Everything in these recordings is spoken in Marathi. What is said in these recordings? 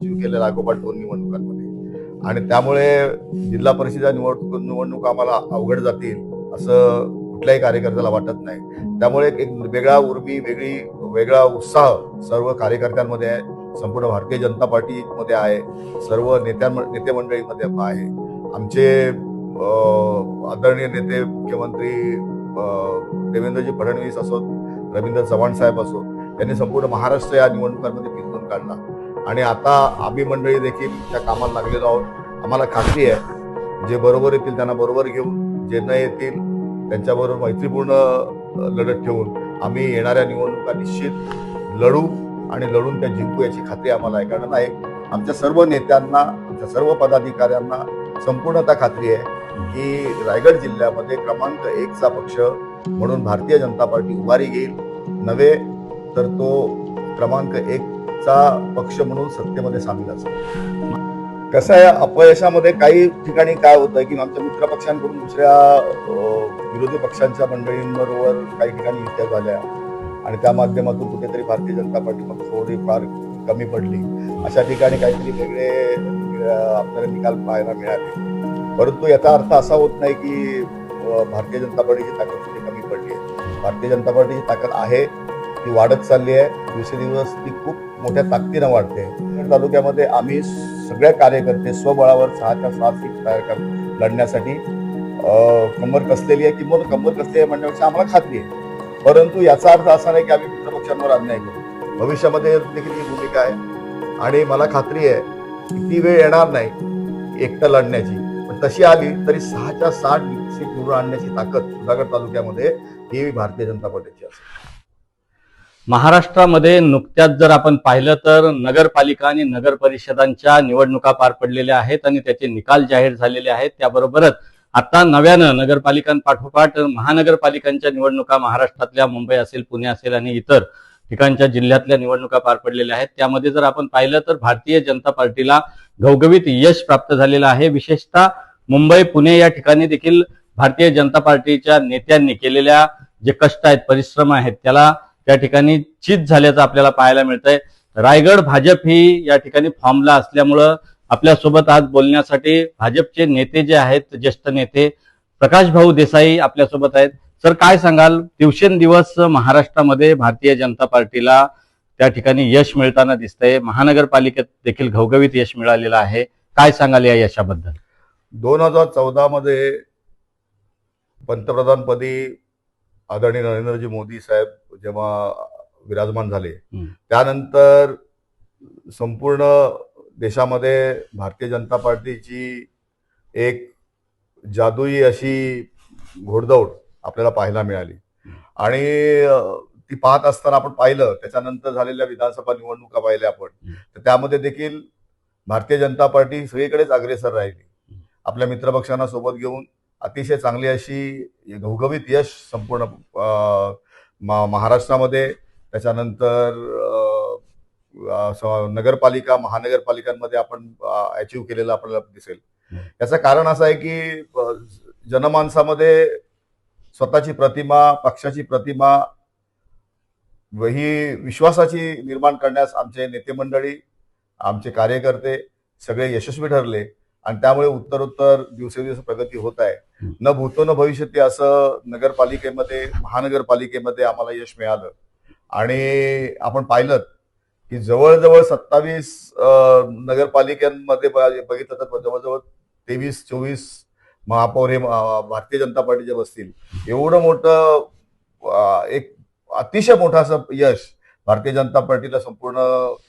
केल्या लागोपाठ 2 निवडणुकांमध्ये आणि त्यामुळे जिल्हा परिषदेच्या निवडणूक आम्हाला अवघड जातील असं कुठल्याही कार्यकर्त्याला वाटत नाही। त्यामुळे एक वेगळा उर्मी वेगळा उत्साह सर्व कार्यकर्त्यांमध्ये आहे, संपूर्ण भारतीय जनता पार्टीमध्ये आहे, सर्व नेते मंडळीमध्ये आहे। आमचे आदरणीय नेते मुख्यमंत्री देवेंद्रजी फडणवीस असोत, रवींद्र चव्हाण साहेब असोत, यांनी संपूर्ण महाराष्ट्र या निवडणुकांमध्ये फिरून काढला आणि आता आम्ही मंडळी देखील त्या कामाला लागलेलो आहोत। आम्हाला खात्री आहे जे बरोबर येतील त्यांना बरोबर घेऊन, जे न येतील त्यांच्याबरोबर मैत्रीपूर्ण लढत ठेवून आम्ही येणाऱ्या निवडणुका निश्चित लढू आणि लढून त्या जिंकू याची खात्री आम्हाला आहे। कारण आमच्या सर्व नेत्यांना, आमच्या सर्व पदाधिकाऱ्यांना संपूर्णतः खात्री आहे की रायगड जिल्ह्यामध्ये क्रमांक 1चा पक्ष म्हणून भारतीय जनता पार्टी उभारी घेईल, नव्हे तर तो क्रमांक 1चा पक्ष म्हणून सत्तेमध्ये सामील असेल। कसं आहे, अपयशामध्ये काही ठिकाणी काय होतं की आमच्या मित्रपक्षांकडून दुसऱ्या विरोधी पक्षांच्या मंडळींबरोबर काही ठिकाणी युत्या झाल्या आणि त्या माध्यमातून कुठेतरी भारतीय जनता पार्टी मग थोडीफार कमी पडली, अशा ठिकाणी काहीतरी वेगळे आपल्याला निकाल पाहायला मिळाले। परंतु याचा अर्थ असा होत नाही की भारतीय जनता पार्टीची ताकद कुठे कमी पडली आहे। भारतीय जनता पार्टीची ताकद आहे, ती वाढत चालली आहे, दिवसेदिवस ती खूप मोठ्या ताकदीनं वाढते। तालुक्यामध्ये आम्ही सगळे कार्यकर्ते स्वबळावर 6च्या 6 सीट तयार लढण्यासाठी कंबर कसलेली आहे, किंवा कंबर कसलेली आहे म्हणण्यापेक्षा आम्हाला खात्री आहे। परंतु याचा अर्थ असा नाही की आम्ही मित्रपक्षांवर अन्याय करू, भविष्यामध्ये देखील ही भूमिका आहे आणि मला खात्री आहे की ती वेळ येणार नाही एकटं लढण्याची, पण तशी आली तरी 6च्या 6 सीट निवडून आणण्याची ताकद सुधागड तालुक्यामध्ये ही भारतीय जनता पार्टीची असेल। महाराष्ट्रामध्ये नुकत्याच जर आपण पाहिलं तर नगरपालिका आणि नगर परिषदांच्या निवडणुका पार पडलेल्या आहेत आणि त्याचे निकाल जाहीर झालेले आहेत। त्याबरोबरच आता नव्यानं नगरपालिकांपाठोपाठ महानगरपालिकांच्या निवडणुका महाराष्ट्रातल्या मुंबई असेल, पुणे असेल आणि इतर ठिकाणच्या जिल्ह्यातल्या निवडणुका पार पडलेल्या आहेत। त्यामध्ये जर आपण पाहिलं तर भारतीय जनता पार्टीला घवघवीत यश प्राप्त झालेलं आहे। विशेषतः मुंबई, पुणे या ठिकाणी देखील भारतीय जनता पार्टीच्या नेत्यांनी केलेल्या जे कष्ट आहेत, परिश्रम आहेत, त्याला त्या ठिकाणी चीज झाल्याचं आपल्याला पाहायला मिळतंय। रायगड भाजप ही या ठिकाणी फॉर्मला असल्यामुळं आपल्यासोबत आज बोलण्यासाठी भाजपचे नेते जे आहेत, ज्येष्ठ नेते प्रकाश भाऊ देसाई आपल्यासोबत आहेत। सर, काय सांगाल, दिवसेंदिवस महाराष्ट्रामध्ये भारतीय जनता पार्टीला त्या ठिकाणी यश मिळताना दिसतंय, महानगरपालिकेत देखील घवघवीत यश मिळालेलं आहे, काय सांगाल या यशाबद्दल? 2014 मध्ये पंतप्रधानपदी आदरणीय नरेंद्रजी मोदी साहेब जेव्हा विराजमान झाले, त्यानंतर संपूर्ण देशामध्ये भारतीय जनता पार्टीची एक जादुई अशी घोडदौड आपल्याला पाहायला मिळाली आणि ती पाहत असताना आपण पाहिलं, त्याच्यानंतर झालेल्या विधानसभा निवडणुका पाहिल्या आपण, तर त्यामध्ये देखील भारतीय जनता पार्टी सगळीकडेच अग्रेसर राहिली, आपल्या मित्रपक्षांना सोबत घेऊन अतिशय चांगली अशी घवघवीत यश संपूर्ण महाराष्ट्रामध्ये, त्याच्यानंतर नगरपालिका महानगरपालिकांमध्ये आपण अचीव केलेलं आपल्याला दिसेल। याचं कारण असं आहे की जनमानसामध्ये स्वतःची प्रतिमा, पक्षाची प्रतिमा ही विश्वासाची निर्माण करण्यास आमचे नेते मंडळी, आमचे कार्यकर्ते सगळे यशस्वी ठरले आणि त्यामुळे उत्तरोत्तर दिवसेदिवस प्रगती होत आहे। न भूतो न भविष्यती असं नगरपालिकेमध्ये, महानगरपालिकेमध्ये आम्हाला यश मिळालं आणि आपण पाहिलं की जवळजवळ 27 नगरपालिकांमध्ये बघितलं तर जवळजवळ 23-24 महापौर हे भारतीय जनता पार्टीचे बसतील। एवढं मोठं एक अतिशय मोठं असं यश भारतीय जनता पार्टीला संपूर्ण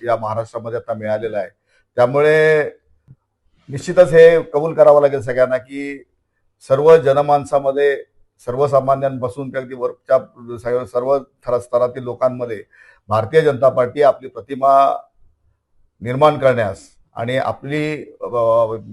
या महाराष्ट्रामध्ये आता मिळालेलं आहे। त्यामुळे निश्चितच हे कबूल करावं लागेल सगळ्यांना की सर्व जनमानसामध्ये, सर्वसामान्यांपासून अगदी वरच्या सर्व स्तरातील लोकांमध्ये भारतीय जनता पार्टी आपली प्रतिमा निर्माण करण्यास आणि आपली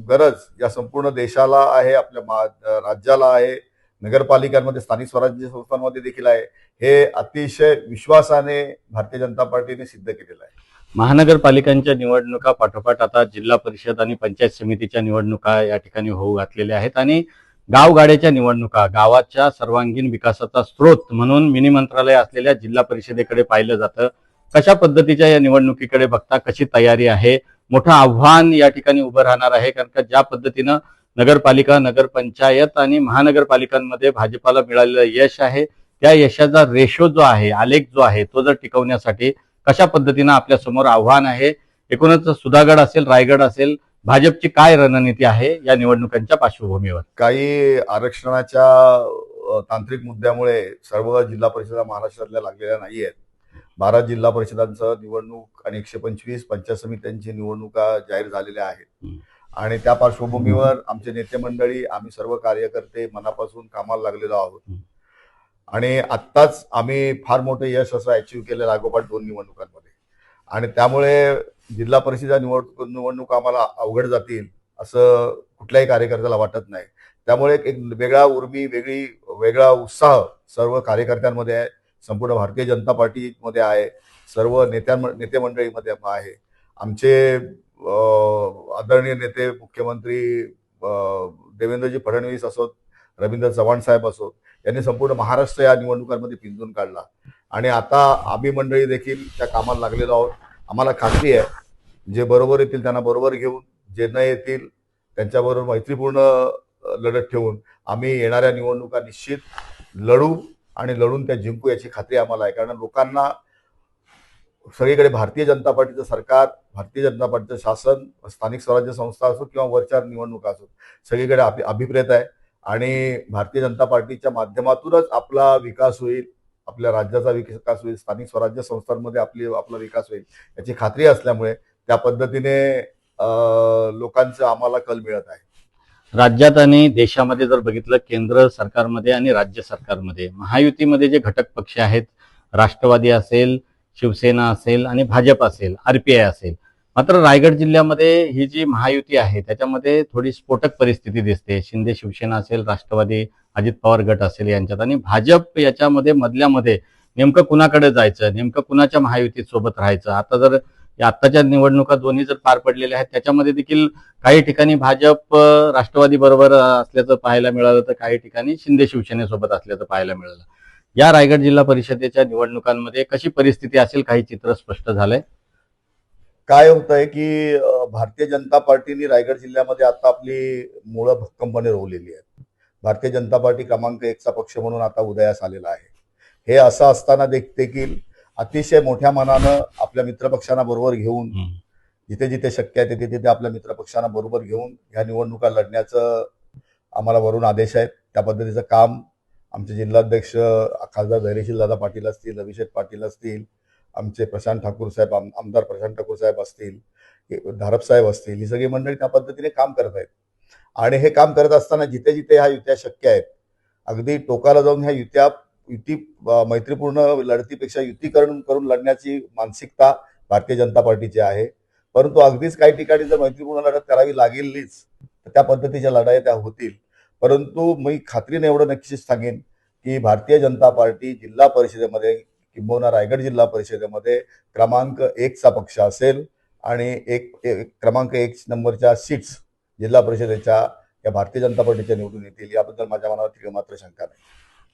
गरज या संपूर्ण देशाला आहे, आपल्या राज्याला आहे, नगरपालिकांमध्ये, स्थानिक स्वराज्य संस्थांमध्ये देखील आहे, हे अतिशय विश्वासाने भारतीय जनता पार्टीने सिद्ध केलेलं आहे। महानगरपालिकांच्या निवडणुका पाठोपाठ आता जिल्हा परिषद आणि पंचायत समितीच्या निवडणुका या ठिकाणी होऊ घातलेल्या आहेत आणि गावगाड्याच्या निवडणुका, गावाच्या सर्वांगीण विकासाचा स्रोत म्हणून मिनी मंत्रालय असलेल्या जिल्हा परिषदेकडे पाहिलं जातं। कशा पद्धतीच्या या निवडणुकीकडे बघता, कशी तयारी आहे, मोठं आव्हान या ठिकाणी उभं राहणार आहे. कारण का ज्या पद्धतीनं नगरपालिका, नगरपंचायत आणि महानगरपालिकांमध्ये भाजपाला मिळालेलं यश आहे, त्या यशाचा रेशो जो आहे, आलेख जो आहे, तो जर टिकवण्यासाठी कशा पद्धतीनं आपल्या समोर आव्हान आहे, एकूणच सुधागड असेल, रायगड असेल, भाजपची काय रणनीती आहे या निवडणुकांच्या पार्श्वभूमीवर? काही आरक्षणाच्या तांत्रिक मुद्द्यामुळे सर्व जिल्हा परिषदा महाराष्ट्रातल्या लागलेल्या नाही आहेत. 12 जिल्हा परिषदांचं निवडणूक आणि 125 पंचायत समित्यांची निवडणुका जाहीर झालेल्या आहेत. आणि त्या पार्श्वभूमीवर आमचे नेते मंडळी, आम्ही सर्व कार्यकर्ते मनापासून कामाला लागलेलो आहोत. आणि आत्ताच आम्ही फार मोठं यश असं अचीव्ह केलं लागोपाठ 2 निवडणुकांमध्ये. आणि त्यामुळे जिल्हा परिषदा निवडणूक आम्हाला अवघड जातील असं कुठल्याही कार्यकर्त्याला वाटत नाही. त्यामुळे एक वेगळा उर्मी, वेगळा उत्साह सर्व कार्यकर्त्यांमध्ये आहे, संपूर्ण भारतीय जनता पार्टीमध्ये आहे, सर्व नेते मंडळीमध्ये आहे. आमचे आदरणीय नेते मुख्यमंत्री देवेंद्रजी फडणवीस असोत, रवींद्र चव्हाण साहेब असोत, यांनी संपूर्ण महाराष्ट्र या निवडणुकांमध्ये पिंजून काढला. आणि आता आम्ही मंडळी देखील त्या कामाला लागलेलो आहोत. आम्हाला खात्री आहे जे बरोबर येतील त्यांना बरोबर घेऊन, जे न येतील त्यांच्याबरोबर मैत्रीपूर्ण लढत ठेवून आम्ही येणाऱ्या निवडणुका निश्चित लढू आणि लढून त्या जिंकू याची खात्री आम्हाला आहे. कारण लोकांना सगळीकडे भारतीय जनता पार्टीचं सरकार, भारतीय जनता पार्टीचं शासन, स्थानिक स्वराज्य संस्था असो किंवा वरच्या निवडणुका असो, सगळीकडे अभिप्रेत आहे. आणि भारतीय जनता पार्टीच्या माध्यमातूनच आपला विकास होईल, आपल्या राज्याचा विकास होईल, स्थानिक स्वराज्य संस्थांमध्ये आपला विकास होईल याची खात्री असल्यामुळे त्या पद्धतीने लोकांचं आम्हाला कल मिळत आहे. राज्यात आणि देशामध्ये जर बघितलं, केंद्र सरकारमध्ये आणि राज्य सरकारमध्ये महायुतीमध्ये जे घटक पक्ष आहेत, राष्ट्रवादी असेल, शिवसेना असेल आणि भाजप असेल, आरपीआय असेल, मात्र रायगड जिल्ह्यामध्ये ही जी महायुती आहे त्याच्यामध्ये थोडी स्फोटक परिस्थिती दिसते. शिंदे शिवसेना असेल, राष्ट्रवादी अजित पवार गट असेल यांच्यात, आणि भाजप याच्यामध्ये मधल्यामध्ये नेमकं कुणाकडे जायचं, नेमकं कुणाच्या महायुतीत सोबत राहायचं. आता जर या आत्ताच्या निवडणुका दोन्ही जर पार पडलेल्या आहेत त्याच्यामध्ये देखील काही ठिकाणी भाजप राष्ट्रवादी बरोबर असल्याचं पाहायला मिळालं, तर काही ठिकाणी शिंदे शिवसेनेसोबत असल्याचं पाहायला मिळालं. या रायगड जिल्हा परिषदेच्या निवडणुकांमध्ये कशी परिस्थिती असेल, काही चित्र स्पष्ट झालंय? काय होतंय की भारतीय जनता पार्टीने रायगड जिल्ह्यामध्ये आता आपली मुळं भक्कमपणे रोवलेली आहेत. भारतीय जनता पार्टी क्रमांक 1चा पक्ष म्हणून आता उदयास आलेला आहे. हे असं असताना देखील अतिशय मोठ्या मनानं आपल्या मित्रपक्षांना बरोबर घेऊन, जिथे जिथे शक्य आहे तिथे तिथे आपल्या मित्रपक्षांना बरोबर घेऊन ह्या निवडणुका लढण्याचं आम्हाला वरून आदेश आहेत. त्या पद्धतीचं काम आमचे जिल्हाध्यक्ष खासदार धैर्यशील दादा पाटील असतील, अभिषेक पाटील असतील, आमचे प्रशांत ठाकूर साहेब, आमदार प्रशांत ठाकूर साहेब असतील, धारप साहेब असतील, ही सगळी मंडळी त्या पद्धतीने काम करत आहेत. आणि हे काम करत असताना जिथे जिथे ह्या युत्या शक्य आहेत, अगदी टोकाला जाऊन ह्या युती मैत्रीपूर्ण लढतीपेक्षा युतीकरण करून लढण्याची मानसिकता भारतीय जनता पार्टीची आहे. परंतु अगदीच काही ठिकाणी जर मैत्रीपूर्ण लढत करावी लागेलच तर त्या पद्धतीच्या लढाई त्या होतील. परंतु मी खात्रीने एवढं नक्कीच सांगेन की भारतीय जनता पार्टी जिल्हा परिषदेमध्ये, किंबहुना रायगड जिल्हा परिषदेमध्ये क्रमांक 1चा पक्ष असेल आणि क्रमांक 1 नंबरच्या सीट्स जिल्हा परिषदेच्या या भारतीय जनता पार्टीच्या निवडून येतील याबद्दल माझ्या मनावर मात्र शंका नाही.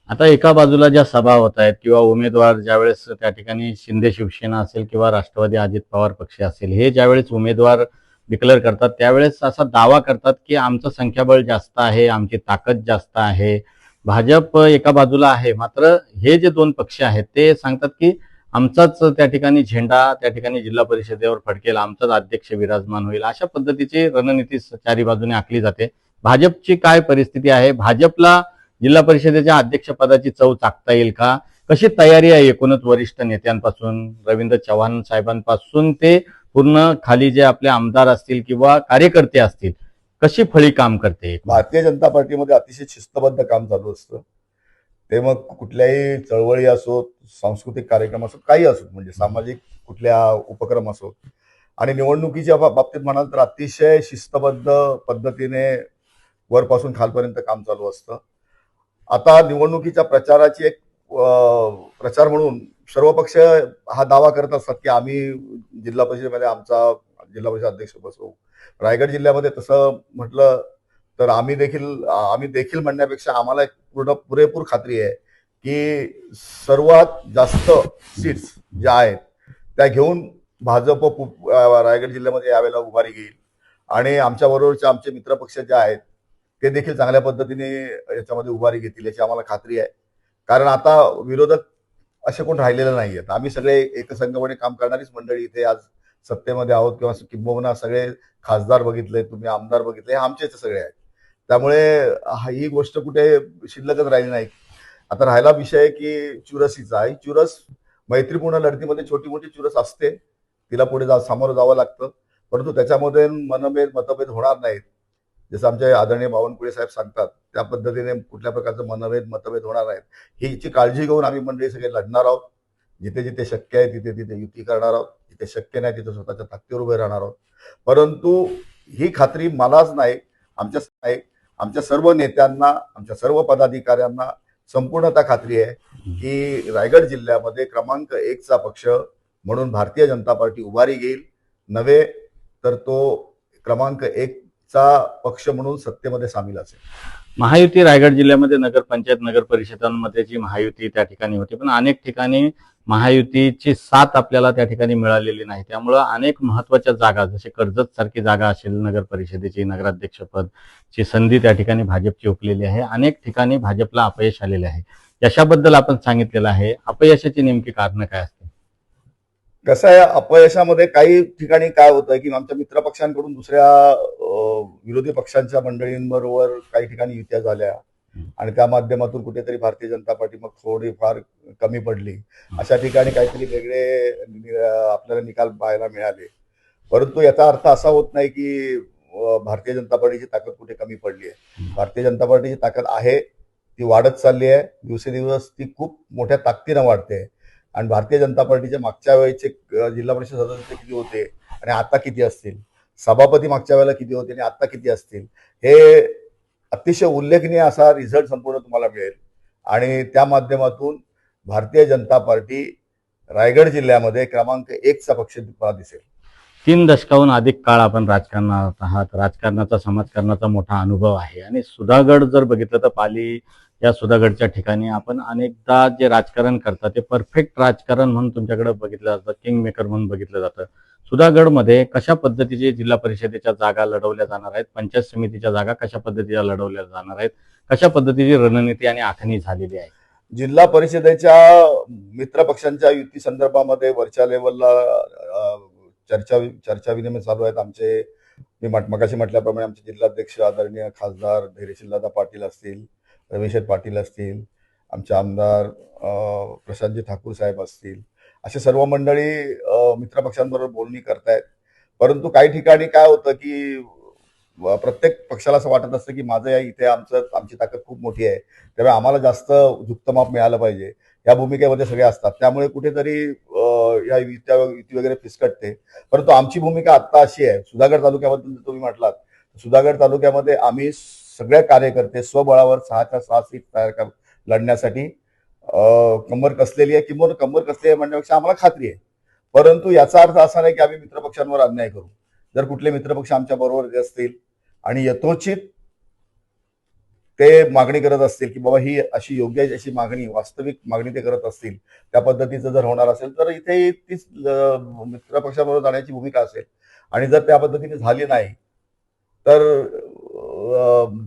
आता एका बाजूला ज्या सभा होत आहेत किंवा उमेदवार ज्यावेळेस त्या ठिकाणी शिंदे शिवसेना असेल किंवा राष्ट्रवादी अजित पवार पक्ष असेल, हे ज्यावेळेस उमेदवार डिक्लेअर करतात त्यावेळेस असा दावा करतात की आमचं संख्याबळ जास्त आहे, आमची ताकद जास्त आहे. भाजप एका बाजूला आहे, मात्र हे जे 2 पक्ष आहेत ते सांगतात की आमचाच त्या ठिकाणी झेंडा त्या ठिकाणी जिल्हा परिषदेवर फडकेल, आमचाच अध्यक्ष विराजमान होईल. अशा पद्धतीची रणनीती चारी बाजूने आखली जाते. भाजपची काय परिस्थिती आहे? भाजपला जिल्हा परिषदेच्या अध्यक्षपदाची चव चाकता येईल का? कशी तयारी आहे एकूणच वरिष्ठ नेत्यांपासून, रवींद्र चव्हाण साहेबांपासून ते पूर्ण खाली जे आपले आमदार असतील किंवा कार्यकर्ते असतील, कशी फळी काम करते? भारतीय जनता पार्टीमध्ये अतिशय शिस्तबद्ध काम चालू असतं. ते मग कुठल्याही चळवळी असोत, सांस्कृतिक कार्यक्रम असोत, काही असोत, म्हणजे सामाजिक कुठल्या उपक्रम असोत, आणि निवडणुकीच्या बाबतीत म्हणाल तर अतिशय शिस्तबद्ध पद्धतीने वरपासून खालपर्यंत काम चालू असतं. आता निवडणुकीच्या प्रचाराची एक प्रचार म्हणून सर्व पक्ष हा दावा करत असतात की आम्ही जिल्हा परिषदेमध्ये आमचा जिल्हा परिषद अध्यक्ष बसवू. रायगड जिल्ह्यामध्ये तसं म्हटलं तर आम्ही देखील म्हणण्यापेक्षा आम्हाला पुरेपूर खात्री आहे की सर्वात जास्त सीट्स ज्या आहेत त्या घेऊन भाजप रायगड जिल्ह्यामध्ये यावेळेला उभारी घेईल आणि आमच्या बरोबरचे आमचे मित्रपक्ष जे आहेत ते देखील चांगल्या पद्धतीने याच्यामध्ये उभारी घेतील याची आम्हाला खात्री आहे. कारण आता विरोधक असे कोण राहिलेले नाही आहेत. आम्ही सगळे एकसंघपणे काम करणारीच मंडळी इथे आज सत्तेमध्ये आहोत किंवा किंबहुना सगळे खासदार बघितले, तुम्ही आमदार बघितले, हे आमचेच सगळे आहेत. त्यामुळे ही गोष्ट कुठे शिल्लकच राहिली नाही. आता राहिला विषय की चुरशीचा. ही चुरस मैत्रीपूर्ण लढतीमध्ये छोटी मोठी चुरस असते, तिला पुढे सामोरं जावं लागतं, परंतु त्याच्यामध्ये मतभेद होणार नाहीत. जसं आमचे आदरणीय बावनकुळे साहेब सांगतात त्या पद्धतीने कुठल्या प्रकारचं मतभेद होणार नाहीत. हीची काळजी घेऊन आम्ही मंडळी सगळे लढणार आहोत. जिथे जिथे शक्य आहे तिथे तिथे युती करणार आहोत, जिथे शक्य नाही तिथे स्वतःच्या ताकदीवर उभे राहणार आहोत. परंतु ही खात्री मलाच नाही, आमच्या सर्व नेत्यांना, आमच्या सर्व पदाधिकाऱ्यांना संपूर्णतः खात्री आहे की रायगड जिल्ह्यामध्ये क्रमांक 1चा पक्ष म्हणून भारतीय जनता पार्टी उभारी घेईल, नव्हे तर तो क्रमांक 1चा पक्ष म्हणून सत्तेमध्ये सामील असेल. महायुती रायगड जिल्ह्यामध्ये नगरपंचायत नगर परिषदांमध्ये जी महायुती त्या ठिकाणी होती, पण अनेक ठिकाणी महायुतीची साथ आपल्याला त्या ठिकाणी मिळालेली नाही. त्यामुळं अनेक महत्वाच्या जागा, जसे कर्जत सारखी जागा असेल नगर परिषदेची नगराध्यक्षपद ची संधी त्या ठिकाणी भाजपची हुकलेली आहे. अनेक ठिकाणी भाजपला अपयश आलेले आहे. यशाबद्दल आपण सांगितलेलं आहे, अपयशाची नेमकी कारण काय असते? कसं आहे, अपयशामध्ये काही ठिकाणी काय होतं की आमच्या मित्रपक्षांकडून दुसऱ्या विरोधी पक्षांच्या मंडळींबरोबर काही ठिकाणी युत्या झाल्या आणि त्या माध्यमातून कुठेतरी भारतीय जनता पार्टी मग थोडीफार कमी पडली. अशा ठिकाणी काहीतरी वेगळे आपल्याला निकाल पाहायला मिळाले. परंतु याचा अर्थ असा होत नाही की भारतीय जनता पार्टीची ताकद कुठे कमी पडली आहे. भारतीय जनता पार्टीची ताकद आहे, ती वाढत चालली आहे. दिवसेदिवस ती खूप मोठ्या ताकदीनं वाढते. आणि भारतीय जनता पार्टीचे मागच्या वेळेचे जिल्हा परिषद सदस्य किती होते आणि आता किती असतील, सभापती मागच्या वेळेला किती होते आणि आता किती असतील, हे अतिशय उल्लेखनीय असा रिझल्ट संपूर्ण तुम्हाला मिळेल. आणि त्या माध्यमातून भारतीय जनता पार्टी रायगड जिल्ह्यामध्ये क्रमांक 1चा पक्ष दिसेल. 3 दशकाहून अधिक काळ आपण राजकारणात आहात. राजकारणाचा, समाजकारणाचा मोठा अनुभव आहे आणि सुधागड जर बघितलं तर पाली या सुधागडच्या ठिकाणी आपण अनेकदा जे राजकारण करतात ते परफेक्ट राजकारण म्हणून तुमच्याकडे बघितलं जातं, किंग मेकर म्हणून बघितलं जातं. सुधागडमध्ये कशा पद्धतीचे जिल्हा परिषदेच्या जागा लढवल्या जाणार आहेत, पंचायत समितीच्या जागा कशा पद्धतीच्या लढवल्या जाणार आहेत, कशा पद्धतीची रणनीती आणि आखणी झालेली आहे? जिल्हा परिषदेच्या मित्र पक्षांच्या युती संदर्भामध्ये वरच्या लेवलला चर्चा विनिमय चालू आहेत. आमचे मी मगाशी म्हटल्याप्रमाणे आमचे जिल्हाध्यक्ष आदरणीय खासदार धैर्यशीलदादा पाटील असतील, रमेशेठ पाटील असतील, आमचे आमदार प्रशांतजी ठाकूर साहेब असतील, असे सर्व मंडळी मित्रपक्षांबरोबर बोलणी करतायत. परंतु काही ठिकाणी काय होतं की प्रत्येक पक्षाला असं वाटत असतं की माझं या इथे आमची ताकद खूप मोठी आहे, त्यामुळे आम्हाला जास्त झुकतं माप मिळालं पाहिजे, या भूमिकेमध्ये सगळे असतात. त्यामुळे कुठेतरी या युती वगैरे फिसकटते. परंतु आमची भूमिका आता अशी आहे, सुधागड तालुक्याबद्दल तुम्ही म्हटलात, सुधागड तालुक्यामध्ये आम्ही सगळे कार्यकर्ते स्वबळावर 6च्या 6 सीट लढण्यासाठी कंबर कसलेली आहे. किंवा कंबर कसलेली आहे म्हणण्यापेक्षा आम्हाला खात्री आहे. परंतु याचा अर्थ असा नाही की आम्ही मित्रपक्षांवर अन्याय करू. जर कुठले मित्रपक्ष आमच्या बरोबर असतील आणि यथोचित ते मागणी करत असतील की बाबा ही अशी योग्य अशी मागणी, वास्तविक मागणी ते करत असतील, त्या पद्धतीचं जर होणार असेल तर इथे तीच मित्रपक्षाबरोबर जाण्याची भूमिका असेल. आणि जर त्या पद्धतीने झाली नाही तर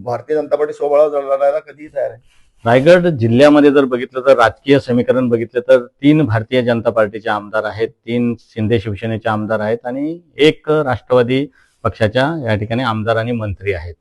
भारतीय जनता पार्टी स्वबळावर लढायला कधीही तयार आहे. रायगड जिल्ह्यामध्ये जर बघितलं तर राजकीय समीकरण बघितलं तर 3 भारतीय जनता पार्टीचे आमदार आहेत, 3 शिंदे शिवसेनेचे आमदार आहेत आणि 1 राष्ट्रवादी पक्षाच्या या ठिकाणी आमदार आणि मंत्री आहेत.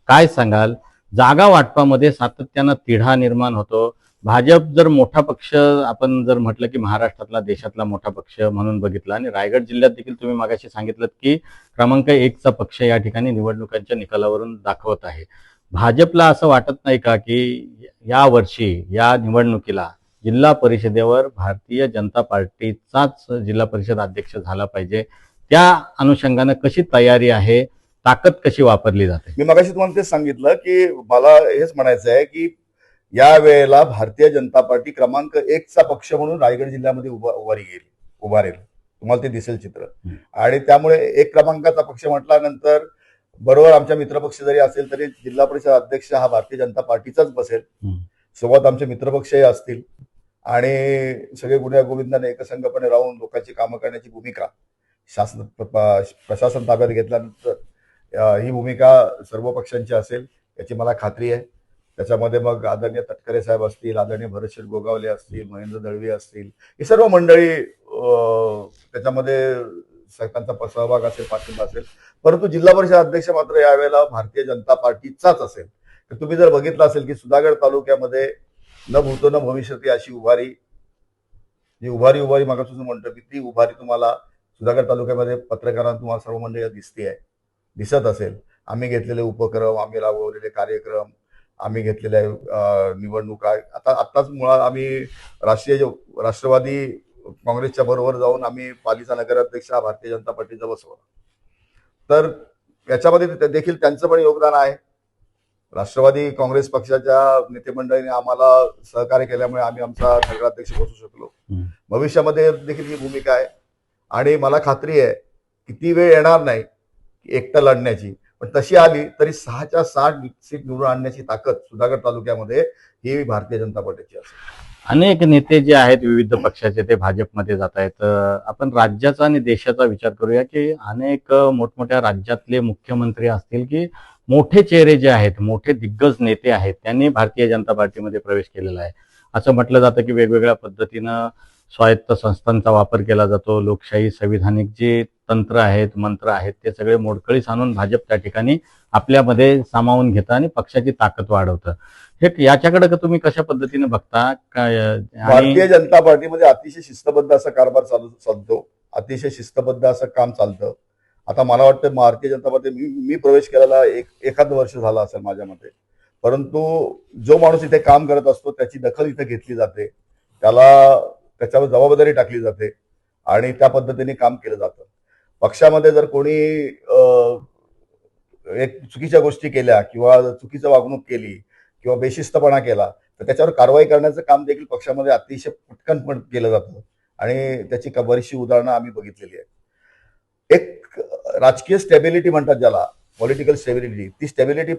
काय सांगाल, जागा वाटपामध्ये सातत्यानं तिढा निर्माण होतो. भाजप जर मोठा पक्ष आपण जर म्हटलं की महाराष्ट्रातला, देशातला मोठा पक्ष म्हणून बघितला आणि रायगड जिल्ह्यात देखील तुम्ही मागाशी सांगितलं की क्रमांक 1चा पक्ष या ठिकाणी निवडणुकांच्या निकालावरून दाखवत आहे. भाजपला असं वाटत नाही का की या वर्षी या निवडणुकीला जिल्हा परिषदेवर भारतीय जनता पार्टीचाच जिल्हा परिषद अध्यक्ष झाला पाहिजे? त्या अनुषंगानं कशी तयारी आहे, ताकद कशी वापरली जाते? मी मगाशी तुम्हाला तेच सांगितलं की मला हेच म्हणायचं आहे की या वेळेला भारतीय जनता पार्टी क्रमांक 1चा पक्ष म्हणून रायगड जिल्ह्यामध्ये उभारेल. तुम्हाला ते दिसेल चित्र. आणि त्यामुळे 1 क्रमांकाचा पक्ष म्हटल्यानंतर बरोबर आमच्या मित्रपक्ष जरी असेल तरी जिल्हा परिषद अध्यक्ष हा भारतीय जनता पार्टीचाच बसेल. सोबत आमचे मित्रपक्षही असतील आणि सगळे गुन्ह्या गोविंदाने एकसंघपणे राहून लोकांची कामं करण्याची भूमिका प्रशासन ताब्यात घेतल्यानंतर ही भूमिका सर्व पक्षांची असेल याची मला खात्री आहे. त्याच्यामध्ये मग आदरणीय तटकरे साहेब असतील, आदरणीय भरतशेठ गोगावले असतील, महेंद्र दळवी असतील, ही सर्व मंडळी त्याच्यामध्ये त्यांचा सहभाग असेल, पाठिंबा असेल. परंतु जिल्हा परिषद अध्यक्ष मात्र यावेळेला भारतीय जनता पार्टीचाच असेल. तर तुम्ही जर बघितलं असेल की सुधागड तालुक्यामध्ये न भूतो न भविष्यती अशी उभारी, जी उभारी मागासून म्हणतो की ती उभारी तुम्हाला सुधागड तालुक्यामध्ये पत्रकारांना तुम्हाला सर्व मंडळी दिसत असेल. आम्ही घेतलेले उपक्रम, आम्ही राबवलेले कार्यक्रम, आम्ही घेतलेल्या निवडणुका, आत्ताच मुळात आम्ही राष्ट्रवादी काँग्रेसच्या बरोबर जाऊन आम्ही पालीचा नगराध्यक्ष हा भारतीय जनता पार्टीचा बसवला. तर याच्यामध्ये देखील त्यांचं पण योगदान आहे. राष्ट्रवादी काँग्रेस पक्षाच्या नेतेमंडळीने आम्हाला सहकार्य केल्यामुळे आम्ही आमचा नगराध्यक्ष बसू शकलो. भविष्यामध्ये देखील ही भूमिका आहे आणि मला खात्री आहे की ती वेळ येणार नाही एकटं लढण्याची, पण तशी आली तरी 6च्या 6 सीट निवडून आणण्याची ताकद सुधागड तालुक्यामध्ये ही भारतीय जनता पार्टीची असेल. अनेक नेते जे आहेत विविध पक्षाचे ते भाजपमध्ये जात आहेत. आपण राज्याचा आणि देशाचा विचार करूया की अनेक मोठमोठ्या राज्यातले मुख्यमंत्री असतील की मोठे चेहरे जे आहेत, मोठे दिग्गज नेते आहेत, त्यांनी भारतीय जनता पार्टीमध्ये प्रवेश केलेला आहे. असं म्हटलं जातं की वेगवेगळ्या पद्धतीनं स्वायत्त संस्थांचा वापर केला जातो. लोकशाही संविधानिक जे तंत्र आहेत, मंत्र आहेत, ते सगळे मोडकळीस आणून भाजप त्या ठिकाणी आपल्यामध्ये सामावून घेतं आणि पक्षाची ताकद वाढवतं. हे याच्याकडे तुम्ही कशा पद्धतीने बघता? काय भारतीय जनता पार्टीमध्ये अतिशय शिस्तबद्ध असा कारभार चालतो, अतिशय शिस्तबद्ध असं काम चालतं. आता मला वाटतं भारतीय जनता पार्टी मी प्रवेश केलेला एखाद वर्ष झाला असेल माझ्या मते. परंतु जो माणूस इथे काम करत असतो त्याची दखल इथे घेतली जाते, त्याच्यावर जबाबदारी टाकली जाते आणि त्या पद्धतीने काम केलं जातं. पक्षामध्ये जर कोणी एक चुकीच्या गोष्टी केल्या किंवा चुकीचं वागणूक केली किंवा बेशिस्तपणा केला तर त्याच्यावर कारवाई करण्याचं काम देखील पक्षामध्ये अतिशय पटकन केलं जातं आणि त्याची बरीचशी उदाहरणं आम्ही बघितलेली आहेत. एक राजकीय स्टेबिलिटी म्हणतात ज्याला, पॉलिटिकल स्टेबिलिटी, ती स्टेबिलिटी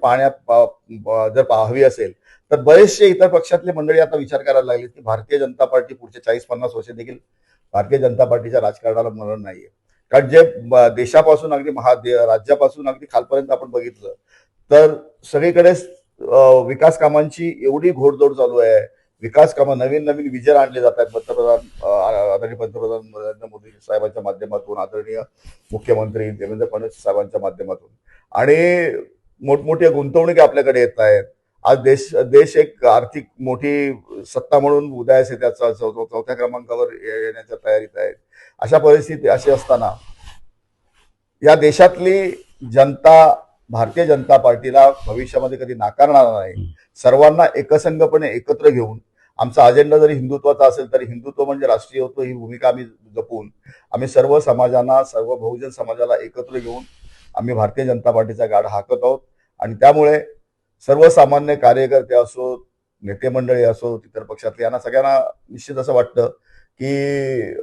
जर पाहावी असेल तर बरेचसे इतर पक्षातले मंडळी आता विचार करायला लागले की भारतीय जनता पार्टी पुढचे 40-50 वर्ष देखील भारतीय जनता पार्टीच्या राजकारणाला मरण नाहीये. कारण जे देशापासून अगदी राज्यापासून अगदी खालपर्यंत आपण बघितलं तर सगळीकडे विकास कामांची एवढी घोडदौड चालू आहे. विकास कामं, नवीन नवीन विजन आणले जात आहेत आदरणीय पंतप्रधान नरेंद्र मोदी साहेबांच्या माध्यमातून, आदरणीय मुख्यमंत्री देवेंद्र फडणवीस साहेबांच्या माध्यमातून, आणि मोठमोठ्या गुंतवणुकी आपल्याकडे येत आहेत. आज देश एक आर्थिक मोठी सत्ता म्हणून उदयास येत्याचा 4थ्या क्रमांकावर येण्याच्या तयारीत आहे. अशा परिस्थिती अशी असताना या देशातली जनता भारतीय जनता पार्टीला भविष्यामध्ये कधी नाकारणार नाही. सर्वांना एकसंघपणे एकत्र घेऊन आमचा अजेंडा जरी हिंदुत्वाचा असेल तरी हिंदुत्व म्हणजे राष्ट्रीयत्व ही भूमिका आम्ही जपून आम्ही सर्व समाजांना, सर्व बहुजन समाजाला एकत्र घेऊन आम्ही भारतीय जनता पार्टीचा गाडा हाकत आहोत. आणि त्यामुळे सर्वसामान्य कार्यकर्ते असो, नेते मंडळी असो, इतर पक्षातले, यांना सगळ्यांना निश्चित असं वाटतं की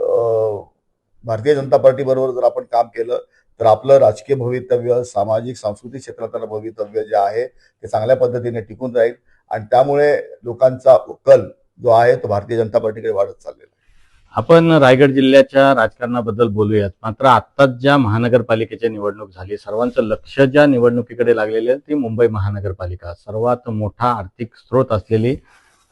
भारतीय जनता पार्टी बरोबर जर आपण काम केलं तर आपलं राजकीय भवितव्य, सामाजिक सांस्कृतिक क्षेत्रातलं भवितव्य जे आहे ते चांगल्या पद्धतीने टिकून राहील आणि त्यामुळे लोकांचा कल जो आहे तो भारतीय जनता पार्टीकडे वाढत चाललेला आहे. आपण रायगड जिल्ह्याच्या राजकारणाबद्दल बोलूयात. मात्र आत्ताच ज्या महानगरपालिकेची निवडणूक झाली, सर्वांचं लक्ष ज्या निवडणुकीकडे लागलेले आहे ती मुंबई महानगरपालिका. सर्वात मोठा आर्थिक स्रोत असलेली,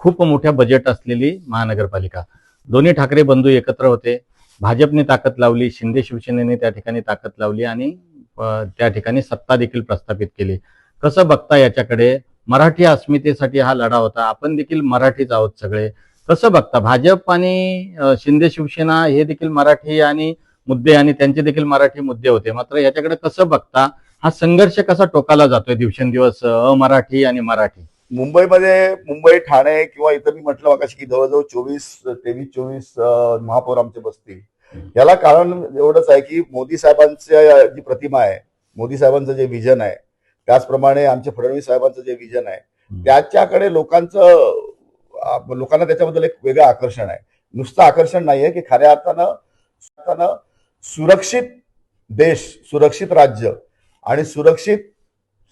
खूप मोठ्या बजेट असलेली महानगरपालिका. दोन्ही ठाकरे बंधू एकत्र होते. भाजपने ताकद लावली, शिंदे शिवसेनेने त्या ठिकाणी ताकद लावली आणि त्या ठिकाणी सत्ता देखील प्रस्थापित केली. कसं बघता याच्याकडे? मराठी अस्मितेसाठी हा लढा होता. आपण देखील मराठीच आहोत सगळे. कसं बघता? भाजप आणि शिंदे शिवसेना हे देखील मराठी आणि मुद्दे आणि त्यांचे देखील मराठी मुद्दे होते. मात्र याच्याकडे कसं बघता? हा संघर्ष कसा टोकाला जातोय दिवसेंदिवस अमराठी आणि मराठी? मुंबईमध्ये, मुंबई, ठाणे किंवा इतर मी म्हटलं मगाशी की जवळजवळ 23-24 महापौर आमचे बसतील. याला कारण एवढंच आहे की मोदी साहेबांची जी प्रतिमा आहे, मोदी साहेबांचं जे विजन आहे, त्याचप्रमाणे आमचे फडणवीस साहेबांचं जे विजन आहे, त्याच्याकडे लोकांना त्याच्याबद्दल एक वेगळं आकर्षण आहे. नुसतं आकर्षण नाहीये की खऱ्या अर्थानं सुरक्षित देश, सुरक्षित राज्य आणि सुरक्षित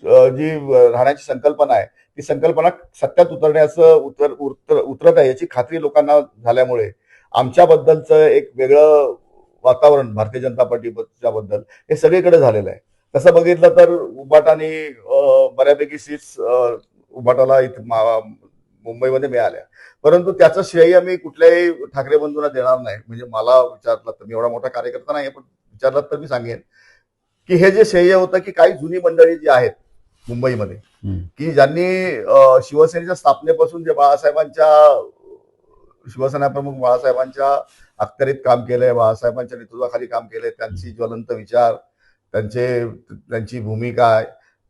जी राहण्याची संकल्पना आहे ती संकल्पना सत्यात उतरत आहे याची खात्री लोकांना झाल्यामुळे आमच्याबद्दलचं एक वेगळं वातावरण भारतीय जनता पार्टीच्या बद्दल हे सगळीकडे झालेलं आहे. तसं बघितलं तर उबाटाने बऱ्यापैकी सीट्स उबाटाला मुंबईमध्ये मिळाल्या, परंतु त्याचं श्रेय मी कुठल्याही ठाकरे बंधूंना देणार नाही. म्हणजे मला विचारलं तर, मी एवढा मोठा कार्यकर्ता नाही, पण विचारलं तर मी सांगेन की हे जे श्रेय होतं की काही जुनी मंडळी जी आहेत मुंबईमध्ये, की ज्यांनी शिवसेनेच्या स्थापनेपासून जे शिवसेना प्रमुख बाळासाहेबांच्या अखत्यारीत काम केलंय, बाळासाहेबांच्या नेतृत्वाखाली काम केलंय, त्यांची ज्वलंत विचार, त्यांची भूमिका,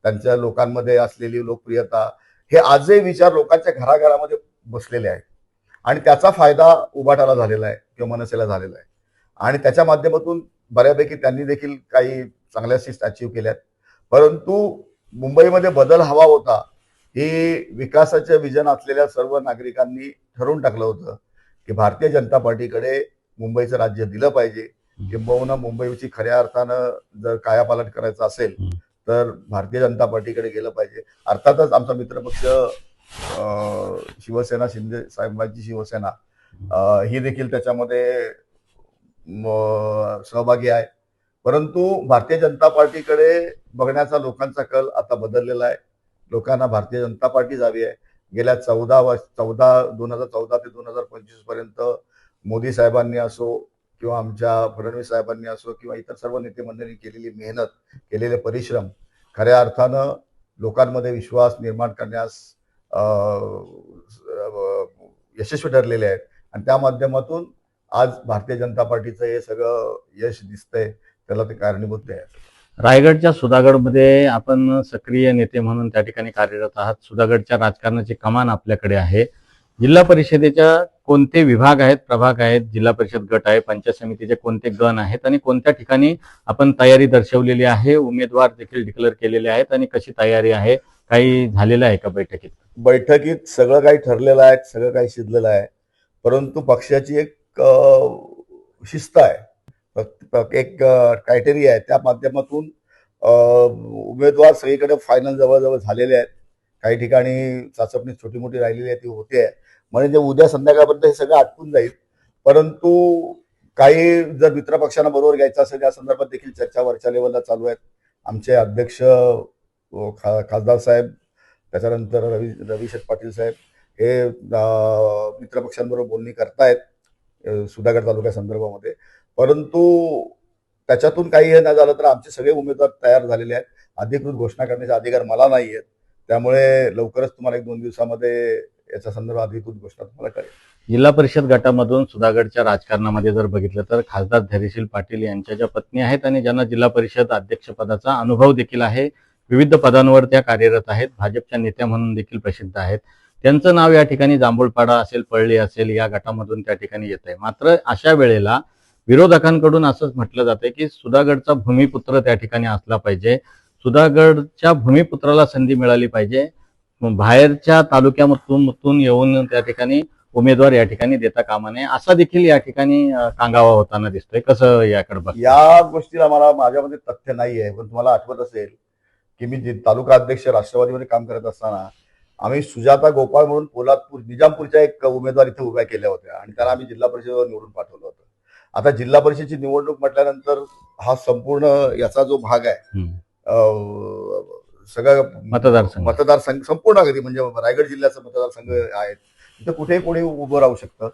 त्यांच्या लोकांमध्ये असलेली लोकप्रियता, हे आजही विचार लोकांच्या घराघरामध्ये बसलेले आहेत. आणि त्याचा फायदा उबाटाला झालेला आहे किंवा मनसेला झालेला आहे. आणि त्याच्या माध्यमातून बऱ्यापैकी त्यांनी देखील काही चांगल्या सीट्स अचीव्ह केल्यात. परंतु मुंबईमध्ये बदल हवा होता, हे विकासाचे विजन असलेल्या सर्व नागरिकांनी ठरवून टाकलं होतं की भारतीय जनता पार्टीकडे मुंबईचं राज्य दिलं पाहिजे. किंबहुना मुंबईची खऱ्या अर्थानं जर कायापालट करायचं असेल तर भारतीय जनता पार्टीकडे गेलं पाहिजे. अर्थातच आमचा मित्रपक्ष शिवसेना, शिंदे साहेबांची शिवसेना ही देखील त्याच्यामध्ये सहभागी आहे. परंतु भारतीय जनता पार्टीकडे बघण्याचा लोकांचा कल आता बदललेला आहे. लोकांना भारतीय जनता पार्टी हवी आहे. गेल्या 2014 ते 2025 पर्यंत मोदी साहेबांनी असो किंवा आमच्या फडणवीस साहेबांनी असो किंवा इतर सर्व नेते मंडळींनी केलेली मेहनत, केलेले परिश्रम खऱ्या अर्थानं लोकांमध्ये विश्वास निर्माण करण्यास यशस्वी ठरलेले आहेत. आणि त्या माध्यमातून आज भारतीय जनता पार्टीचं हे सगळं यश दिसतंय, त्याला ते कारणीभूत आहे. रायगडच्या सुधागडमध्ये आपण सक्रिय नेते म्हणून त्या ठिकाणी कार्यरत आहात. सुधागडच्या राजकारणाची कमान आपल्याकडे आहे. जिल्हा परिषदेच्या कोणते विभाग आहेत, प्रभाग आहेत, जिल्हा परिषद गट आहे, पंचायत समितीचे कोणते गण आहेत आणि कोणत्या ठिकाणी आपण तयारी दर्शवलेली आहे, उमेदवार देखील डिक्लेअर केलेले आहेत आणि कशी तयारी आहे, काही झालेलं आहे का बैठकीत? बैठकीत सगळं काही ठरलेलं आहे, सगळं काही शिजलेलं आहे. परंतु पक्षाची एक शिस्त आहे, एक क्रायटेरिया आहे. त्या माध्यमातून उमेदवार सगळीकडे फायनल जवळजवळ झालेले आहेत. काही ठिकाणी चाचपणी छोटी मोठी राहिलेली आहे, ती होते आहे. म्हणजे उद्या संध्याकाळपर्यंत हे सगळं आटपून जाईल. परंतु काही जर मित्रपक्षांना बरोबर घ्यायचं असेल त्या संदर्भात देखील चर्चा वरच्या लेवलला चालू आहेत. आमचे अध्यक्ष खासदार साहेब, त्याच्यानंतर रवी शेठ पाटील साहेब हे मित्रपक्षांबरोबर बोलणी करतायत सुधागड तालुक्या संदर्भामध्ये. परंतु त्याच्यातून काही हे नाही झालं तर आमचे सगळे उमेदवार तयार झालेले आहेत. अधिकृत घोषणा करण्याचे अधिकार मला नाही आहेत. त्यामुळे लवकरच तुम्हाला 1-2 दिवसामध्ये याच्या संदर्भात अधिकृत घोषणा तुम्हाला कळेल. जिल्हा परिषद गटामधून सुधागडच्या राजकारणामध्ये जर बघितलं तर खासदार धैर्यशील पाटील यांच्या ज्या पत्नी आहेत आणि ज्यांना जिल्हा परिषद अध्यक्षपदाचा अनुभव देखील आहे, विविध पदांवर त्या कार्यरत आहेत, भाजपच्या नेत्या म्हणून देखील प्रसिद्ध आहेत, त्यांचं नाव या ठिकाणी जांभूळपाडा असेल, पळली असेल या गटामधून त्या ठिकाणी येत आहे. मात्र अशा वेळेला विरोधकांकडून असंच म्हटलं जातंय की सुधागडचा भूमिपुत्र त्या ठिकाणी असला पाहिजे, सुधागडच्या भूमिपुत्राला संधी मिळाली पाहिजे, बाहेरच्या तालुक्यामधून येऊन त्या ठिकाणी उमेदवार या ठिकाणी देता कामा नये, असा देखील या ठिकाणी कांगावा होताना दिसतोय. कसं याकडे बघ? या गोष्टीला माझ्यामध्ये तथ्य नाहीये. पण तुम्हाला आठवत असेल की मी तालुका अध्यक्ष राष्ट्रवादीमध्ये काम करत असताना आम्ही सुजाता गोपाळ म्हणून निजामपूरच्या एक उमेदवार इथे उभ्या केल्या होत्या आणि त्याला आम्ही जिल्हा परिषदेवर निवडून पाठवलं होतं. आता जिल्हा परिषदेची निवडणूक म्हटल्यानंतर हा संपूर्ण याचा जो भाग आहे, सगळं मतदारसंघ संपूर्ण अगदी म्हणजे रायगड जिल्ह्याचा मतदारसंघ आहे, तिथे कुठेही कोणी उभं राहू शकतं.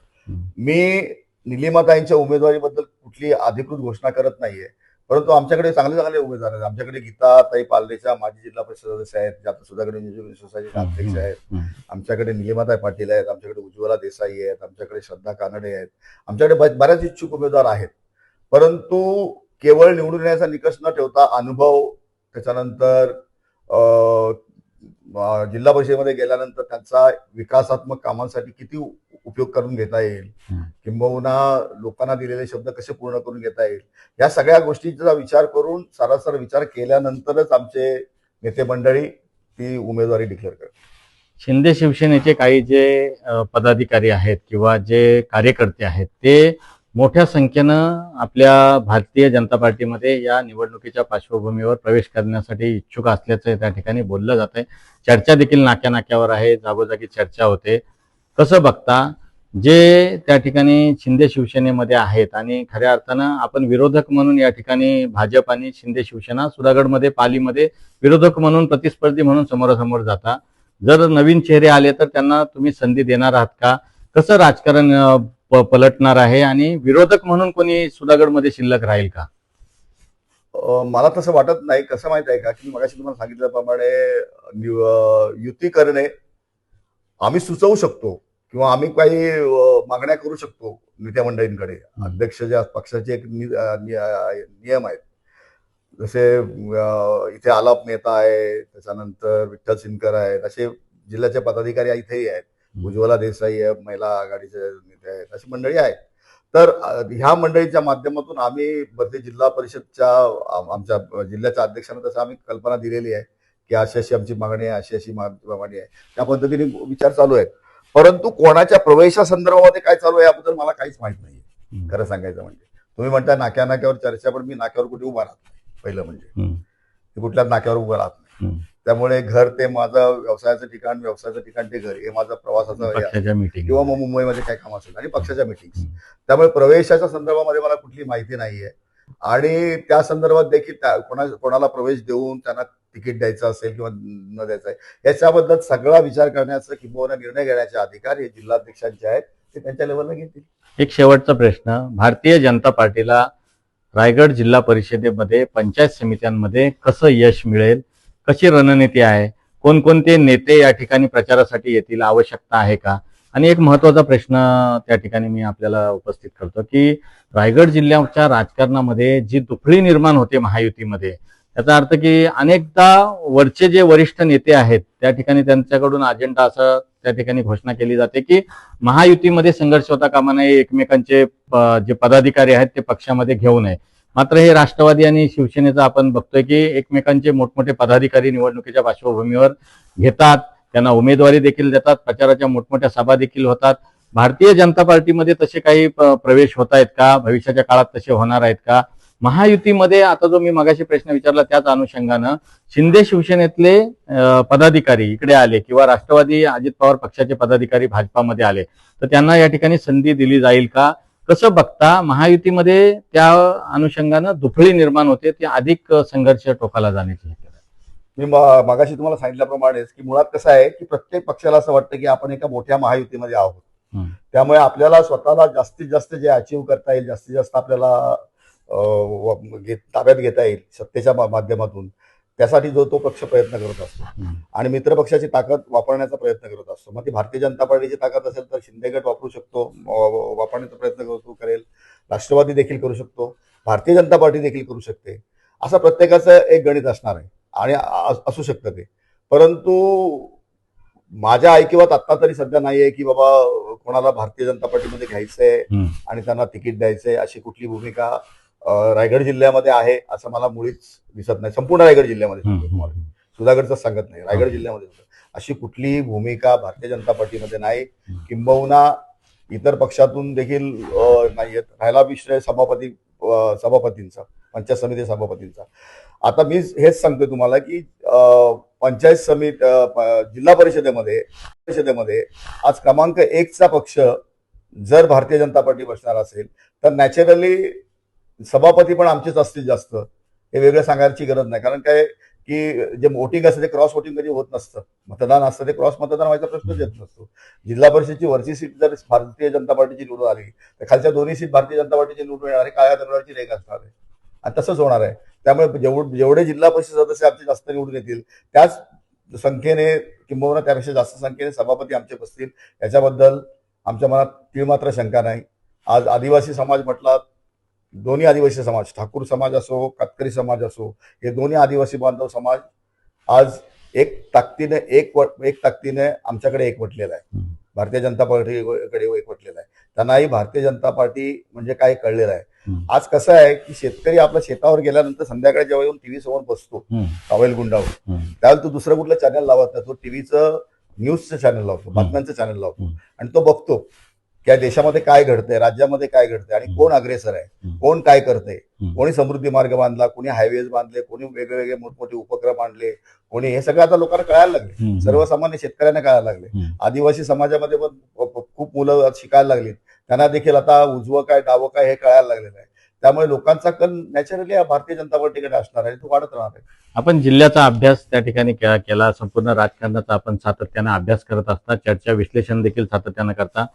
मी निलिमाताईंच्या उमेदवारीबद्दल कुठली अधिकृत घोषणा करत नाहीये. परंतु आमच्याकडे चांगले चांगले उमेदवार आहेत. आमच्याकडे गीताताई पालरेच्या माजी जिल्हा परिषद सदस्य आहेत, ज्या सुधागड सोसायटीचे अध्यक्ष आहेत. आमच्याकडे निलिमाताई पाटील आहेत, आमच्याकडे उज्ज्वला देसाई आहेत, आमच्याकडे श्रद्धा कानडे आहेत. आमच्याकडे बऱ्याच इच्छुक उमेदवार आहेत. परंतु केवळ निवडून येण्याचा निकष न ठेवता अनुभव, त्याच्यानंतर जिल्हा परिषदेमध्ये गेल्यानंतर त्यांचा विकासात्मक कामांसाठी किती उपयोग करून घेता येईल, किंबहुना लोकांना दिलेले शब्द कसे पूर्ण करून घेता येईल, या सगळ्या गोष्टींचा विचार करून सारासार विचार केल्यानंतरच आमचे नेते मंडळी ती उमेदवारी डिक्लेअर करतात. शिंदे शिवसेनेचे काही जे पदाधिकारी आहेत किंवा जे कार्यकर्ते आहेत ते मोठ्या संख्येनं आपल्या भारतीय जनता पार्टीमध्ये या निवडणुकीच्या पार्श्वभूमीवर प्रवेश करण्यासाठी इच्छुक असल्याचं त्या ठिकाणी बोललं जात आहे. चर्चा देखील नाक्यानाक्यावर आहे, जागोजागी चर्चा होते. कसं बघता, जे त्या ठिकाणी शिंदे शिवसेनेमध्ये आहेत आणि खऱ्या अर्थानं आपण विरोधक म्हणून या ठिकाणी भाजप आणि शिंदे शिवसेना सुधागडमध्ये पालीमध्ये विरोधक म्हणून प्रतिस्पर्धी म्हणून समोरासमोर जाता. जर नवीन चेहरे आले तर त्यांना तुम्ही संधी देणार आहात का? कसं राजकारण पलटणार आहे आणि विरोधक म्हणून कोणी सुधागडमध्ये शिल्लक राहील का? मला तसं वाटत नाही. कसं माहित आहे का, की मी मगाशी तुम्हाला सांगितल्याप्रमाणे युती करणे आम्ही सुचवू शकतो किंवा आम्ही काही मागण्या करू शकतो नेत्या मंडळींकडे. अध्यक्ष ज्या पक्षाचे एक नियम आहेत. जसे इथे आलाप नेता आहे, त्याच्यानंतर विठ्ठल सिनकर आहेत, असे जिल्ह्याचे पदाधिकारी इथेही आहेत. उज्ज्वला देसाई आहे, महिला आघाडीचे नेते आहेत, अशी मंडळी आहेत. तर ह्या मंडळीच्या माध्यमातून आम्ही बद्री जिल्हा परिषदच्या आमच्या जिल्ह्याच्या अध्यक्षांना तसं आम्ही कल्पना दिलेली आहे की अशी अशी आमची मागणी आहे, अशी अशी मागणी आहे. त्या पद्धतीने विचार चालू आहेत. परंतु कोणाच्या प्रवेशासंदर्भामध्ये काय चालू आहे याबद्दल मला काहीच माहित नाहीये, खरं सांगायचं म्हणजे. तुम्ही म्हणता नाक्यावर चर्चा, पण मी नाक्यावर कुठे उभा राहत नाही. पहिलं म्हणजे मी कुठल्याच नाक्यावर उभं राहत नाही. त्यामुळे घर ते माझं व्यवसायाचं ठिकाण ते घर, हे माझं प्रवासाचं मीटिंग किंवा मग मुंबईमध्ये काय काम असेल आणि पक्षाच्या मीटिंग. त्यामुळे प्रवेशाच्या संदर्भामध्ये मला कुठली माहिती नाहीये आणि त्या संदर्भात देखील कोणाला प्रवेश देऊन त्यांना तिकीट द्यायचं असेल किंवा न द्यायचं आहे याच्याबद्दल सगळा विचार करण्याचं किंवा निर्णय घेण्याचे अधिकार हे जिल्हाध्यक्षांचे आहेत, ते त्यांच्या लेवलला घेतील. एक शेवटचा प्रश्न, भारतीय जनता पार्टीला रायगड जिल्हा परिषदेमध्ये पंचायत समित्यांमध्ये कसं यश मिळेल, कशी रणनीती आहे, कोणकोणते नेते या ठिकाणी प्रचारासाठी येतील, आवश्यकता आहे का? आणि एक महत्वाचा प्रश्न त्या ठिकाणी मी आपल्याला उपस्थित करतो की रायगड जिल्ह्याच्या राजकारणामध्ये जी दुफळी निर्माण होते महायुतीमध्ये, याचा अर्थ की अनेकदा वरचे जे वरिष्ठ नेते आहेत त्या ठिकाणी त्यांच्याकडून अजेंडा असं त्या ठिकाणी घोषणा केली जाते की महायुतीमध्ये संघर्ष होता कामा नये, एकमेकांचे जे पदाधिकारी आहेत ते पक्षामध्ये घेऊ नये. मात्र हे राष्ट्रवादी आणि शिवसेनेचं आपण बघतोय की एकमेकांचे मोठमोठे पदाधिकारी निवडणुकीच्या पार्श्वभूमीवर घेतात, त्यांना उमेदवारी देखील देतात, प्रचाराच्या मोठमोठ्या सभा देखील होतात. भारतीय जनता पार्टीमध्ये तसे काही प्रवेश होत आहेत का? भविष्याच्या काळात तसे होणार आहेत का? महायुतीमध्ये आता जो मी मगाशी प्रश्न विचारला त्याच अनुषंगानं शिंदे शिवसेनेतले पदाधिकारी इकडे आले किंवा राष्ट्रवादी अजित पवार पक्षाचे पदाधिकारी भाजपामध्ये आले तर त्यांना या ठिकाणी संधी दिली जाईल का? कसं बघता? महायुतीमध्ये त्या अनुषंगानं दुफळी निर्माण होते, ते अधिक संघर्ष टोकाला जाण्याची शक्यता आहे. मी मगाशी तुम्हाला सांगितल्याप्रमाणेच की मुळात कसं आहे की प्रत्येक पक्षाला असं वाटतं की आपण एका मोठ्या महायुतीमध्ये आहोत. त्यामुळे आपल्याला स्वतःला जास्तीत जास्त जे अचीव्ह करता येईल, जास्तीत जास्त आपल्याला ताब्यात घेता येईल सत्तेच्या माध्यमातून, त्यासाठी जो तो पक्ष प्रयत्न करत असतो आणि मित्र पक्षाची ताकद वापरण्याचा प्रयत्न करत असतो. मग ती भारतीय जनता पार्टीची ताकद असेल तर शिंदे गट वापरू शकतो, वापरण्याचा प्रयत्न करेल. राष्ट्रवादी देखील करू शकतो, भारतीय जनता पार्टी देखील करू शकते. असं प्रत्येकाचं एक गणित असणार आहे आणि असू शकतं ते. परंतु माझ्या ऐकिवात आत्ता तरी सध्या नाहीये की बाबा कोणाला भारतीय जनता पार्टीमध्ये घ्यायचंय आणि त्यांना तिकीट द्यायचंय अशी कुठली भूमिका रायगड जिल्ह्यामध्ये आहे असं मला मुळीच दिसत नाही. संपूर्ण रायगड जिल्ह्यामध्ये सांगतो तुम्हाला, सुधागडचं सांगत नाही, रायगड जिल्ह्यामध्ये अशी कुठली भूमिका भारतीय जनता पार्टीमध्ये नाही. किंबहुना इतर पक्षातून देखील नाहीयेत. राहिला विषय सभापतींचा, पंचायत समिती सभापतींचा. आता मी हेच सांगतोय तुम्हाला की पंचायत समिती जिल्हा परिषदेमध्ये आज क्रमांक 1चा पक्ष जर भारतीय जनता पार्टी बसणार असेल तर नॅचरली सभापती पण आमचेच असतील जास्त, हे वेगळं सांगायची गरज नाही. कारण काय की जे वोटिंग असतं ते क्रॉस वोटिंग कधी होत नसतं, मतदान असतं ते क्रॉस मतदान व्हायचा प्रश्नच येत नसतो. जिल्हा परिषदची वरची सीट जर भारतीय जनता पार्टीची निवडून आली तर खालच्या दोन्ही सीट भारतीय जनता पार्टीची निवडून येणार आहे, काळ्या दगडाची रेख असणार आहे आणि तसंच होणार आहे. त्यामुळे जेवढे जिल्हा परिषद सदस्य आमचे जास्त निवडून येतील त्याच संख्येने किंबहुना त्यापेक्षा जास्त संख्येने सभापती आमचे बसतील, याच्याबद्दल आमच्या मनात तीळ मात्र शंका नाही. आज आदिवासी समाज म्हटला, दोन्ही आदिवासी समाज, ठाकूर समाज असो, कातकरी समाज असो, हे दोन्ही आदिवासी बांधव समाज आज एक ताकदीने आमच्याकडे एकवटलेला आहे, भारतीय जनता पार्टीकडे एकवटलेला आहे. त्यांनाही भारतीय जनता पार्टी म्हणजे काय कळलेलं आहे. आज कसं आहे की शेतकरी आपल्या शेतावर गेल्यानंतर संध्याकाळी जेव्हा येऊन टीव्ही समोर बसतो टॉवेल गुंडावर, त्यावेळेला तो दुसरं कुठलं चॅनल लावत नाही, तो टीव्हीचं न्यूजचं चॅनल लावतो, बातम्यांचं चॅनल लावतो आणि तो बघतो की या देशामध्ये काय घडतंय, राज्यामध्ये काय घडतंय आणि कोण अग्रेसर आहे, कोण काय करतंय. कोणी समृद्धी मार्ग बांधला, कोणी हायवेज बांधले, कोणी वेगवेगळे मोठमोठे उपक्रम आणले, कोणी, हे सगळं आता लोकांना कळायला लागले, सर्वसामान्य शेतकऱ्यांना कळायला लागले. आदिवासी समाजामध्ये पण खूप खूप मुलं शिकायला लागलीत, त्यांना देखील आता उजवं काय डावं काय हे कळायला लागलेलं आहे. त्यामुळे लोकांचा कल नॅचरली भारतीय जनता पार्टीकडे असणार आहे, तो वाढत राहणार आहे. आपण जिल्ह्याचा अभ्यास त्या ठिकाणी केला, संपूर्ण राजकारणाचा आपण सातत्यानं अभ्यास करत असता, चर्चा विश्लेषण देखील सातत्यानं करता.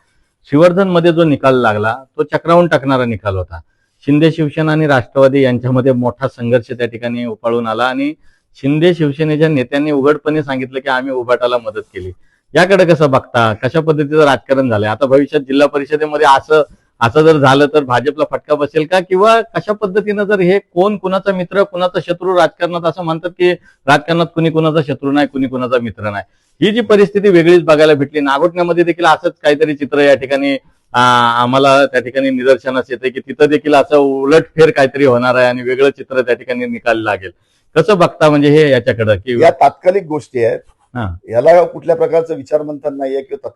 श्रीवर्धन मध्ये जो निकाल लागला तो चक्रावून टाकणारा निकाल होता. शिंदे शिवसेना आणि राष्ट्रवादी यांच्यामध्ये मोठा संघर्ष त्या ठिकाणी उफाळून आला आणि शिंदे शिवसेनेच्या नेत्यांनी उघडपणे सांगितलं की आम्ही उभाटाला मदत केली. याकडे कसं बघता, कशा पद्धतीचं राजकारण झालंय? आता भविष्यात जिल्हा परिषदेमध्ये असं जर झालं तर भाजपला फटका बसेल का, किंवा कशा पद्धतीनं जर हे कोण कुणाचा मित्र कुणाचा शत्रू, राजकारणात असं म्हणतात की राजकारणात कुणी कुणाचा शत्रू नाही, कुणी कुणाचा मित्र नाही, ही जी परिस्थिती वेगळीच बघायला भेटली. नागोठण्यामध्ये देखील असंच काहीतरी चित्र या ठिकाणी आम्हाला त्या ठिकाणी निदर्शनास येते की तिथं देखील असं उलटफेर काहीतरी होणार आहे आणि वेगळं चित्र त्या ठिकाणी निकाल लागेल. कसं बघता म्हणजे हे याच्याकडं, की या तात्कालिक गोष्टी आहेत, याला कुठल्या प्रकारचं विचारमंथन नाहीये किंवा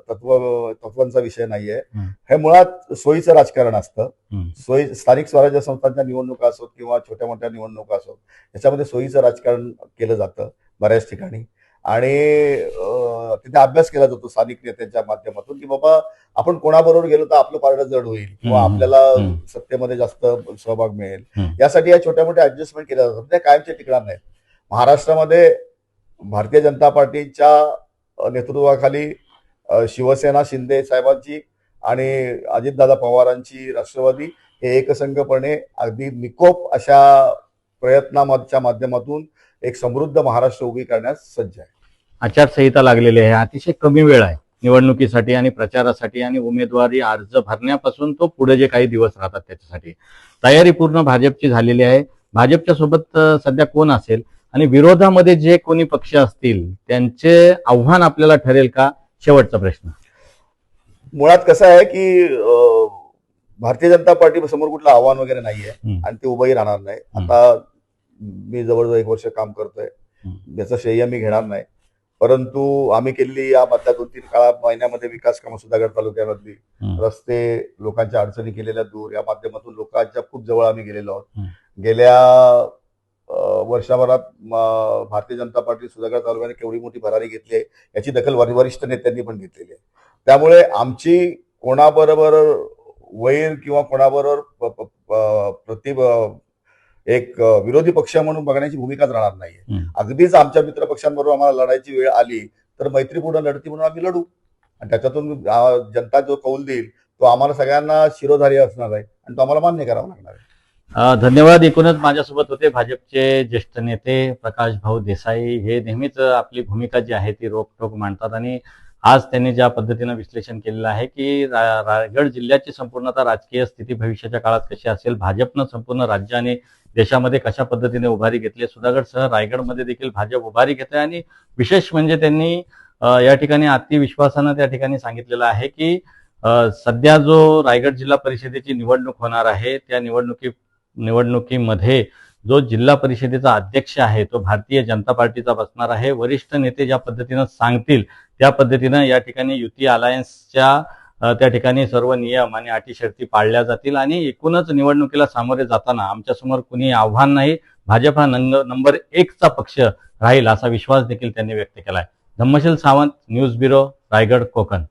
तत्वांचा विषय नाहीये. हे मुळात सोयीचं राजकारण असतं. स्थानिक स्वराज्य संस्थांच्या निवडणुका असोत किंवा छोट्या मोठ्या निवडणुका असोत, याच्यामध्ये सोयीचं राजकारण केलं जातं बऱ्याच ठिकाणी. आणि तिथे अभ्यास केला जातो स्थानिक नेत्यांच्या माध्यमातून की बाबा आपण कोणाबरोबर गेलो तर आपलं पारडं जड होईल किंवा आपल्याला सत्तेमध्ये जास्त सहभाग मिळेल. यासाठी या छोट्या मोठ्या ऍडजस्टमेंट केल्या जातात, त्या कायमच्या टिकणार नाहीत. महाराष्ट्रामध्ये भारतीय जनता पार्टीच्या नेतृत्वाखाली शिवसेना शिंदे साहेबांची आणि अजितदादा पवारांची राष्ट्रवादी हे एकसंघपणे अगदी निकोप अशा प्रयत्नाच्या माध्यमातून एक समृद्ध महाराष्ट्र उभी करण्यास सज्ज आहे. आचारसंहिता लागलेली आहे, अतिशय कमी वेळ आहे निवडणुकीसाठी आणि प्रचारासाठी आणि उमेदवारी अर्ज भरण्यापासून तो पुढे जे काही दिवस राहतात त्याच्यासाठी तयारी पूर्ण भाजपची झालेली आहे. भाजपच्या सोबत सध्या कोण असेल आणि विरोधामध्ये जे कोणी पक्ष असतील त्यांचे आव्हान आपल्याला ठरेल का? शेवटचा प्रश्न. मुळात कसं आहे की भारतीय जनता पार्टी समोर कुठलं आव्हान वगैरे नाहीये आणि ते उभंही राहणार नाही. आता मी जवळजवळ 1 वर्ष काम करतोय, याचं श्रेय मी घेणार नाही, परंतु आम्ही केलेली या मधल्या 2-3 महिन्यामध्ये विकास कामं सुधागड तालुक्यामधली, रस्ते, लोकांच्या अडचणी केलेल्या दूर, या माध्यमातून लोकांच्या खूप जवळ आम्ही गेलेलो आहोत. गेल्या वर्षभरात भारतीय जनता पार्टी सुधागड तालुक्याने केवढी मोठी भरारी घेतली आहे याची दखल वरिष्ठ नेत्यांनी पण घेतलेली आहे. त्यामुळे आमची कोणाबरोबर वैर किंवा कोणाबरोबर एक विरोधी पक्ष म्हणून बघण्याची भूमिकाच राहणार नाहीये. अगदीच आमच्या मित्र पक्षांबरोबर आम्हाला लढायची वेळ आली तर मैत्रीपूर्ण लढती म्हणून आम्ही लढू आणि त्याच्यातून जनता जो कौल देईल तो आम्हाला सगळ्यांना शिरोधारी असणार आहे आणि तो आम्हाला मान्य करावा लागणार आहे. धन्यवाद. एकूणच माझ्यासोबत होते भाजपचे ज्येष्ठ नेते प्रकाश भाऊ देसाई. हे नेहमीच आपली भूमिका जी आहे ती रोखठोक मांडतात आणि आज त्यांनी ज्या पद्धतीनं विश्लेषण केलेलं आहे की रायगड जिल्ह्याची संपूर्णतः राजकीय स्थिती भविष्याच्या काळात कशी असेल, भाजपनं संपूर्ण राज्य आणि देशामध्ये कशा पद्धतीने उभारी घेतली, सुधागडसह रायगडमध्ये देखील भाजप उभारी घेते आणि विशेष म्हणजे त्यांनी या ठिकाणी अतिविश्वासानं त्या ठिकाणी सांगितलेलं आहे की सध्या जो रायगड जिल्हा परिषदेची निवडणूक होणार आहे त्या निवडणुकीमध्ये जो जिल्हा परिषदेचा अध्यक्ष आहे तो भारतीय जनता पार्टीचा बसणार आहे. वरिष्ठ नेते ज्या पद्धतीनं सांगतील त्या पद्धतीनं या ठिकाणी युती अलायन्सच्या त्या ठिकाणी सर्व नियम आणि अटी शर्ती पाळल्या जातील आणि एकूणच निवडणुकीला सामोरे जाताना आमच्यासमोर कुणी आव्हान नाही, भाजप हा नंबर 1चा पक्ष राहील असा विश्वास देखील त्यांनी व्यक्त केलाय. Dhammasheel Sawant, news bureau, Raigad, Konkan.